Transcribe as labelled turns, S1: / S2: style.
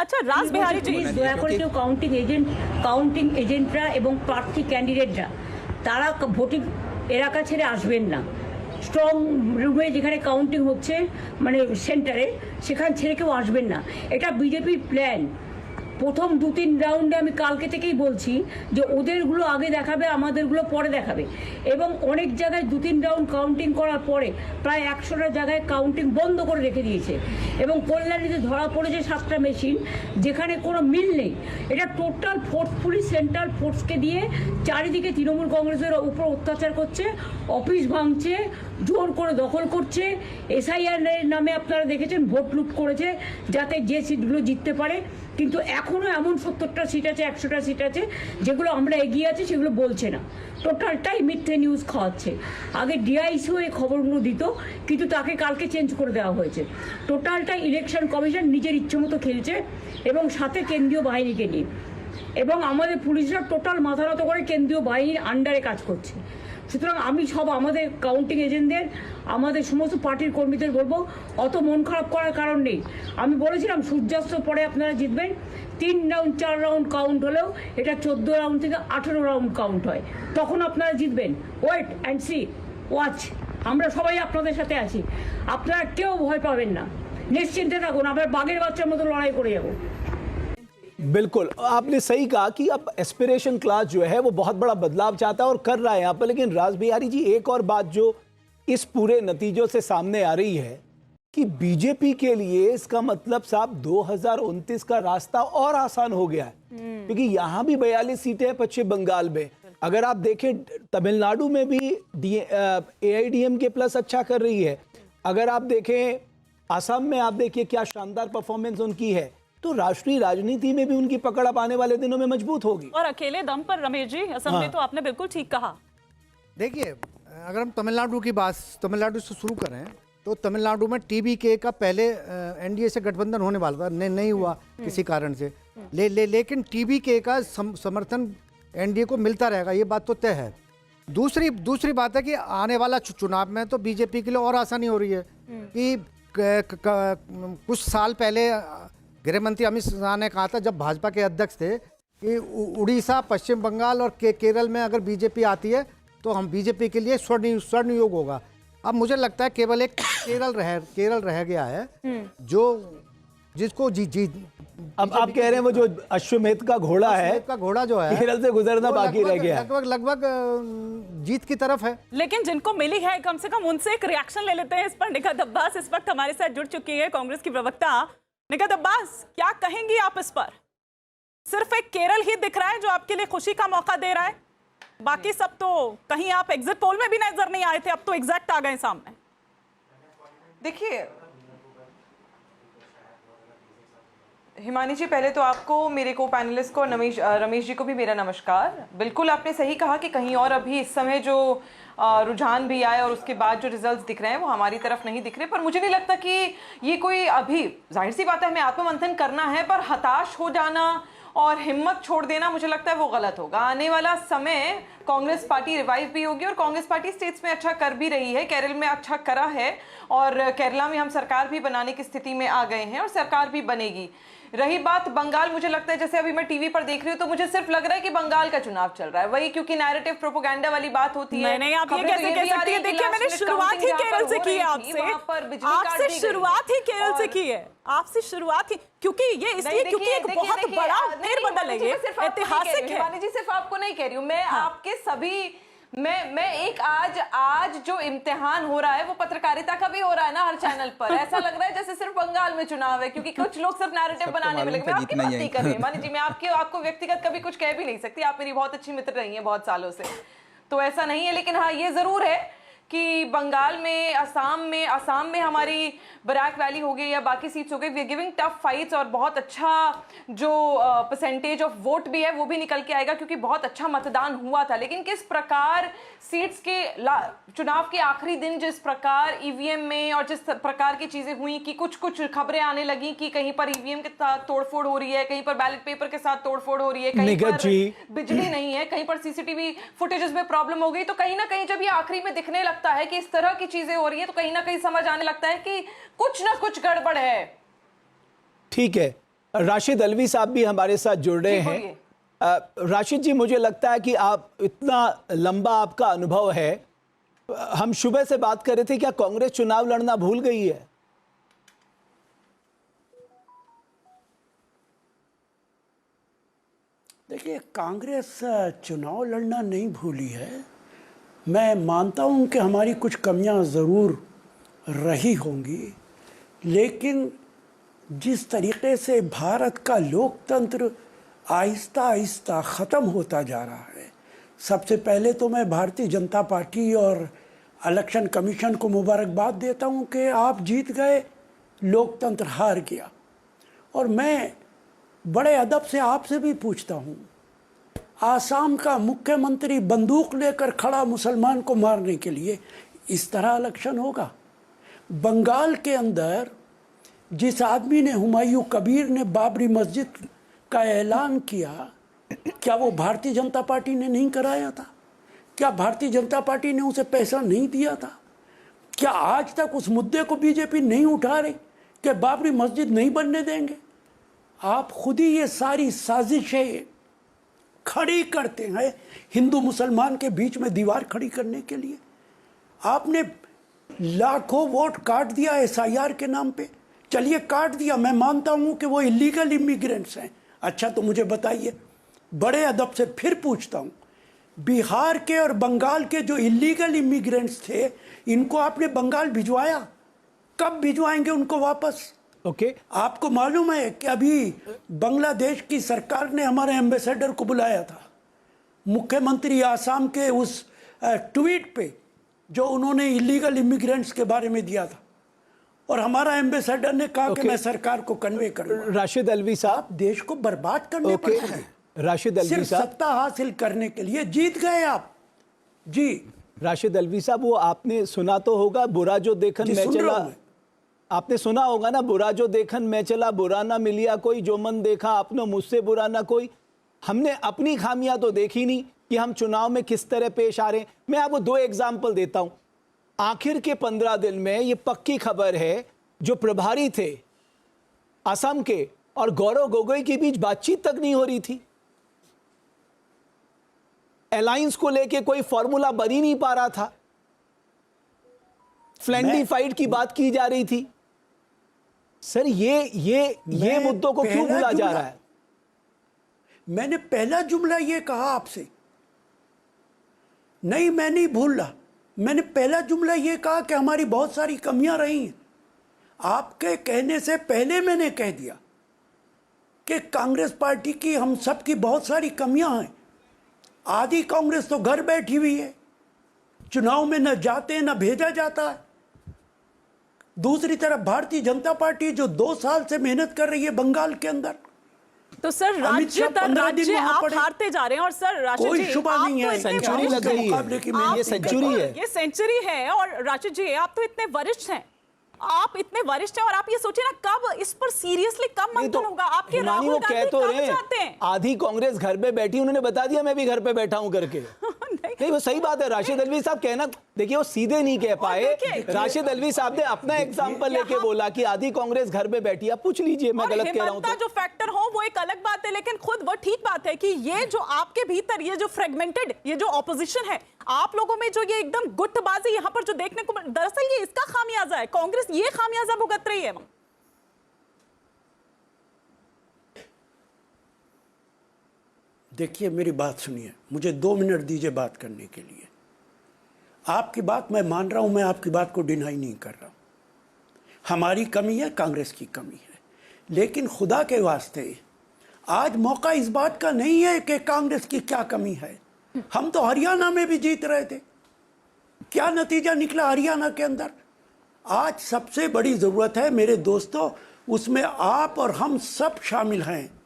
S1: আচ্ছা রাসবিহারী জি,
S2: দয়া করে কেউ কাউন্টিং এজেন্টরা এবং প্রার্থী ক্যান্ডিডেটরা তারা ভোটিং এলাকা ছেড়ে আসবেন না। স্ট্রং রুমে যেখানে কাউন্টিং হচ্ছে মানে সেন্টারে, সেখান ছেড়ে কেউ আসবেন না। এটা বিজেপির প্ল্যান। প্রথম 2-3 রাউন্ডে আমি কালকে থেকেই বলছি যে ওদেরগুলো আগে দেখাবে, আমাদেরগুলো পরে দেখাবে। এবং অনেক জায়গায় 2-3 রাউন্ড কাউন্টিং করার পরে প্রায় 100টা জায়গায় কাউন্টিং বন্ধ করে রেখে দিয়েছে। এবং কল্যাণীতে ধরা পড়েছে 7টা মেশিন যেখানে কোনো মিল নেই। এটা টোটাল ফোর্স, পুলিশ সেন্ট্রাল ফোর্সকে দিয়ে চারিদিকে তৃণমূল কংগ্রেসের উপর অত্যাচার করছে, অফিস ভাঙছে, জোর করে দখল করছে। এসআইআর নামে আপনারা দেখেছেন ভোট লুট করেছে যাতে যে সিটগুলো জিততে পারে। কিন্তু এখনও এমন 70টা সিট আছে, 100টা সিট আছে যেগুলো আমরা এগিয়ে আছি, সেগুলো বলছে না। টোটালটাই মিথ্যে নিউজ খাওয়াচ্ছে। আগে ডিআইসিও এই খবরগুলো দিত, কিন্তু তাকে কালকে চেঞ্জ করে দেওয়া হয়েছে। টোটালটাই ইলেকশন কমিশন নিজের ইচ্ছে মতো খেলছে এবং সাথে কেন্দ্রীয় বাহিনীকে নিয়ে। এবং আমাদের পুলিশরা টোটাল মাথা নত করে কেন্দ্রীয় বাহিনীর আন্ডারে কাজ করছে। সুতরাং আমি আমাদের কাউন্টিং এজেন্টদের, আমাদের সমস্ত পার্টির কর্মীদের বলবো, অত মন খারাপ করার কারণ নেই। আমি বলেছিলাম সূর্যাস্তের পরে আপনারা জিতবেন। 3 রাউন্ড 4 রাউন্ড কাউন্ট হলেও এটা 14 রাউন্ড থেকে 18 রাউন্ড কাউন্ট হয়, তখন আপনারা জিতবেন। Wait and see, watch. আমরা সবাই আপনাদের সাথে আছি, আপনারা কেউ ভয় পাবেন না, নিশ্চিন্তে থাকুন। আমরা বাঘের বাচ্চার মতো লড়াই করে যাবো।
S3: बिल्कुल, आपने सही कहा कि अब एस्पिरेशन क्लास जो है वो बहुत बड़ा बदलाव चाहता है और कर रहा है यहाँ पर। लेकिन रासबिहारी जी, एक और बात जो इस पूरे नतीजों से सामने आ रही है कि बीजेपी के लिए इसका मतलब साहब 2029 का रास्ता और आसान हो गया है, क्योंकि यहाँ भी 42 सीटें हैं पश्चिम बंगाल में। अगर आप देखें तमिलनाडु में भी AIDMK प्लस अच्छा कर रही है। अगर आप देखें असम में, आप देखिए क्या शानदार परफॉर्मेंस उनकी है। तो राष्ट्रीय राजनीति में भी उनकी पकड़ अब आने वाले दिनों में मजबूत होगी।
S1: और अकेले दम पर रमेश जी, असम में तो आपने बिल्कुल ठीक कहा।
S4: देखिए, अगर हम तमिलनाडु से शुरू करें तो तमिलनाडु में TBK का पहले NDA से गठबंधन होने वाला था, नहीं हुआ किसी कारण से। लेकिन TBK का समर्थन NDA को मिलता रहेगा, ये बात तो तय है। दूसरी बात है कि आने वाला चुनाव में तो बीजेपी के लिए और आसानी हो रही है कि कुछ साल पहले गृह मंत्री अमित शाह ने कहा था, जब भाजपा के अध्यक्ष थे, कि उड़ीसा, पश्चिम बंगाल और केरल में अगर बीजेपी आती है तो हम बीजेपी के लिए स्वर्ण योग होगा। अब मुझे लगता है केवल एक केरल रह गया है जो जिसको
S3: अब आप कह रहे हैं वो जो अश्वमेध का घोड़ा है,
S4: का घोड़ा जो है
S3: केरल से गुजरना बाकी रह गया,
S4: लगभग जीत की तरफ है।
S1: लेकिन जिनको मिली है, कम से कम उनसे एक रिएक्शन ले लेते हैं इस पर। निगहत अब्बास इस वक्त हमारे साथ जुड़ चुकी है, कांग्रेस की प्रवक्ता। निगहत अब्बास, क्या कहेंगी आप इस पर? सिर्फ एक केरल ही दिख रहा है जो आपके लिए खुशी का मौका दे रहा है, बाकी सब तो कहीं आप एग्जिट पोल में भी नजर नहीं आए थे, अब तो एग्जैक्ट आ गए सामने।
S5: देखिए हिमानी जी, पहले तो आपको, मेरे को पैनलिस्ट को, रमेश जी को भी मेरा नमस्कार। बिल्कुल आपने सही कहा कि कहीं और अभी इस समय जो रुझान भी आए और उसके बाद जो रिजल्ट्स दिख रहे हैं वो हमारी तरफ नहीं दिख रहे। पर मुझे नहीं लगता कि ये कोई, अभी जाहिर सी बात है हमें आत्ममंथन करना है, पर हताश हो जाना और हिम्मत छोड़ देना मुझे लगता है वो गलत होगा। आने वाला समय कांग्रेस पार्टी रिवाइव भी होगी और कांग्रेस पार्टी स्टेट्स में अच्छा कर भी रही है, केरल में अच्छा करा है और केरला में हम सरकार भी बनाने की स्थिति में आ गए हैं और सरकार भी बनेगी। रही बात बंगाल, मुझे लगता है जैसे अभी मैं टीवी पर देख रही हूँ तो मुझे सिर्फ लग रहा है कि बंगाल का चुनाव चल रहा है, वही क्योंकि नैरेटिव प्रोपेगेंडा वाली बात होती है।
S1: नहीं, आप ये कैसे कह सकती है? देखिए, मैंने शुरुआत ही केरल से की है, आपसे शुरुआत ही केरल से की है, आपसे शुरुआत ही, क्योंकि ये इसलिए क्योंकि एक बहुत बड़ा फेरबदल है, ये ऐतिहासिक है।
S5: वानी जी, सिर्फ आपको नहीं कह रही हूँ मैं, आपके सभी, मैं एक आज जो इम्तिहान हो रहा है वो पत्रकारिता का भी हो रहा है ना हर चैनल पर। ऐसा लग रहा है जैसे सिर्फ बंगाल में चुनाव है, क्योंकि कुछ लोग सिर्फ नैरेटिव बनाने में लगे। मैं आपकी बात नहीं कर रही मानी जी, मैं आपको व्यक्तिगत कभी कुछ कह भी नहीं सकती, आप मेरी बहुत अच्छी मित्र रही हैं बहुत सालों से, तो ऐसा नहीं है। लेकिन हाँ, ये जरूर है कि बंगाल में, असम में हमारी बराक वैली हो गई या बाकी सीट्स हो गई, we are giving tough fights और बहुत अच्छा जो परसेंटेज ऑफ वोट भी है वो भी निकल के आएगा, क्योंकि बहुत अच्छा मतदान हुआ था। लेकिन किस प्रकार सीट्स के चुनाव के आखिरी दिन जिस प्रकार ईवीएम में और जिस प्रकार की चीजें हुई कि कुछ खबरें आने लगी कि कहीं पर ईवीएम के साथ तोड़फोड़ हो रही है, कहीं पर बैलेट पेपर के साथ तोड़फोड़ हो रही है, कहीं पर बिजली नहीं है, कहीं पर CCTV फुटेजेस में प्रॉब्लम हो गई, तो कहीं ना कहीं जब ये आखिरी में दिखने लगता है कि इस तरह की चीजें हो रही है तो कहीं ना कहीं समझ आने लगता है कि कुछ ना कुछ गड़बड़ है।
S3: ठीक है, राशिद अलवी साहब भी हमारे साथ जुड़ रहे
S5: जी,
S3: हैं। राशिद जी, मुझे लगता है कि आप इतना लंबा आपका अनुभव है, हम सुबह से बात कर रहे थे, क्या कांग्रेस चुनाव लड़ना भूल गई है?
S6: देखिए, कांग्रेस चुनाव लड़ना नहीं भूली है। मैं मानता हूं कि हमारी कुछ कमियां ज़रूर रही होंगी, लेकिन जिस तरीके से भारत का लोकतंत्र आहिस्ता आहिस्ता ख़त्म होता जा रहा है, सबसे पहले तो मैं भारतीय जनता पार्टी और इलेक्शन कमीशन को मुबारकबाद देता हूं कि आप जीत गए, लोकतंत्र हार गया। और मैं बड़े अदब से आपसे भी पूछता हूं, आसाम का मुख्यमंत्री बंदूक लेकर खड़ा मुसलमान को मारने के लिए, इस तरह इलेक्शन होगा? बंगाल के अंदर जिस आदमी ने, हुमायूं कबीर ने बाबरी मस्जिद का ऐलान किया, क्या वो भारतीय जनता पार्टी ने नहीं कराया था? क्या भारतीय जनता पार्टी ने उसे पैसा नहीं दिया था? क्या आज तक उस मुद्दे को बीजेपी नहीं उठा रही कि बाबरी मस्जिद नहीं बनने देंगे? आप खुद ही ये सारी साजिशें खड़ी करते हैं हिंदू मुसलमान के बीच में दीवार खड़ी करने के लिए। आपने लाखों वोट काट दिया एसआईआर के नाम पे। चलिए, काट दिया, मैं मानता हूं कि वो इलीगल इमिग्रेंट्स हैं। अच्छा, तो मुझे बताइए, बड़े अदब से फिर पूछता हूं, बिहार के और बंगाल के जो इलीगल इमिग्रेंट्स थे, इनको आपने बंगाल भिजवाया? कब भिजवाएंगे उनको वापस?
S3: ओके,
S6: आपको मालूम है कि अभी बांग्लादेश की सरकार ने हमारे एम्बेसडर को बुलाया था, मुख्यमंत्री आसाम के उस ट्वीट पे जो उन्होंने इलीगल इमिग्रेंट्स के बारे में दिया था, और हमारा एम्बेसडर ने कहा कि मैं सरकार को कन्वे करूंगा।
S3: राशिद अलवी साहब,
S6: आप देश को बर्बाद करने पर लगे।
S3: राशिद अलवी
S6: सिर्फ
S3: साहब,
S6: सत्ता हासिल करने के लिए जीत गए आप। जी
S3: राशिद अलवी साहब, वो आपने सुना तो होगा, बुरा जो देखन
S6: जी,
S3: मैं
S6: सुन रहा
S3: चला।
S6: हूं मैं।
S3: आपने सुना होगा ना, बुरा जो देखन मैं चला, बुरा ना मिलिया कोई, जो मन देखा आपने मुझसे बुरा ना कोई। हमने अपनी खामियां तो देखी नहीं कि हम चुनाव में किस तरह पेश आ रहे हैं। मैं आपको दो एग्जाम्पल देता हूं। आखिर के 15 दिन में ये पक्की खबर है, जो प्रभारी थे असम के और गौरव गोगोई के बीच बातचीत तक नहीं हो रही थी। अलायंस को लेके कोई फॉर्मूला बन ही नहीं पा रहा था। फ्लैंडी फाइट की बात की जा रही थी। सर, ये मुद्दों को क्यों भूला जा रहा है?
S6: मैंने पहला जुमला ये कहा आपसे, नहीं मैं नहीं भूल रहा। मैंने पहला जुमला ये कहा कि हमारी बहुत सारी कमियां रही हैं। आपके कहने से पहले मैंने कह दिया कि कांग्रेस पार्टी की, हम सब की बहुत सारी कमियां हैं। आधी कांग्रेस तो घर बैठी हुई है, चुनाव में न जाते न भेजा जाता है। दूसरी तरफ भारतीय जनता पार्टी जो 2 साल से मेहनत कर रही है बंगाल के अंदर।
S1: तो सर,
S6: अमित शाह
S1: राज्य दर
S6: 15 दिन
S1: राज्य
S6: वहां
S1: आप
S6: पड़े।
S1: हारते जा रहे हैं। और सर राशिद
S6: कोई
S1: जी,
S6: शुबा
S1: आप
S6: नहीं
S1: तो
S6: है,
S1: इतने
S3: सेंचुरी
S1: वरिष्ठ
S3: लग रही
S1: हैं।
S3: है।
S6: मुकाबले की
S1: आप
S6: मेहनत
S3: ये सेंचुरी है।
S1: ये सेंचुरी है। और राशिद जी, आप तो इतने वरिष्ठ हैं, आप इतने वरिष्ठ हैं, और आप ये सोचिए ना, कब इस पर सीरियसली कब
S3: नहीं तो
S1: मंथन होगा? आपके
S3: हिमानी,
S1: राहुल
S3: वो कह
S1: गांधी
S3: तो
S1: कब
S3: रहे
S1: जाते
S3: हैं,
S1: हैं?
S3: आधी कांग्रेस घर पे बैठी, उन्होंने बता दिया मैं भी घर पे बैठा हूं करके। नहीं, वो सही बात है। राशिद अलवी साहब कहना, देखिए, वो सीधे नहीं कह पाए।
S1: देखिए,
S3: राशिद अलवी साहब ने अपना एग्जांपल लेके बोला कि आधी कांग्रेस घर पे बैठी। आप पूछ लीजिए, मैं
S1: और
S3: गलत कह रहा हूं
S1: हेमंता
S3: तो।
S1: जो फैक्टर हो वो एक अलग बात है, लेकिन खुद वो ठीक बात है कि ये जो आपके भीतर ये जो फ्रेगमेंटेड, ये जो ऑपोजिशन है, आप लोगों में जो ये एकदम गुटबाजी यहाँ पर जो देखने को दरअसल ये इसका खामियाजा है। कांग्रेस ये खामियाजा भुगत रही है।
S6: देखिए, मेरी बात सुनिए, मुझे 2 मिनट दीजिए बात करने के लिए। आपकी बात मैं मान रहा हूं, मैं आपकी बात को डिनाई नहीं कर रहा हूं। हमारी कमी है, कांग्रेस की कमी है, लेकिन खुदा के वास्ते आज मौका इस बात का नहीं है कि कांग्रेस की क्या कमी है। हम तो हरियाणा में भी जीत रहे थे, क्या नतीजा निकला हरियाणा के अंदर। आज सबसे बड़ी जरूरत है मेरे दोस्तों, उसमें आप और हम सब शामिल हैं